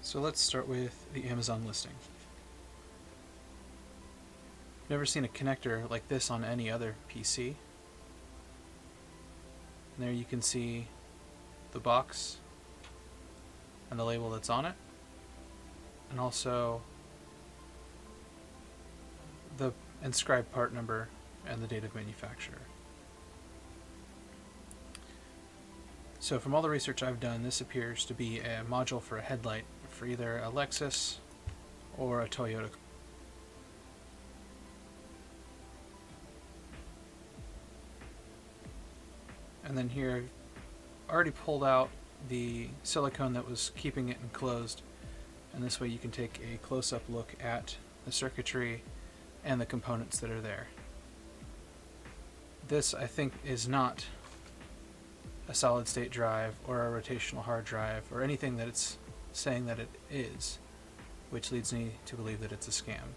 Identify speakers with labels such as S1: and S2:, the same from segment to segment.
S1: So let's start with the Amazon listing. Never seen a connector like this on any other PC. And there you can see the box and the label that's on it, and also the inscribed part number and the date of manufacture. So from all the research I've done, this appears to be a module for a headlight for either a Lexus or a Toyota. And then here, I already pulled out the silicone that was keeping it enclosed, and this way you can take a close-up look at the circuitry and the components that are there. This, I think, is not a solid-state drive or a rotational hard drive or anything that it's saying that it is, which leads me to believe that it's a scam.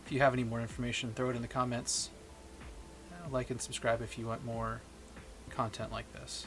S1: If you have any more information, throw it in the comments. Like and subscribe if you want more content like this.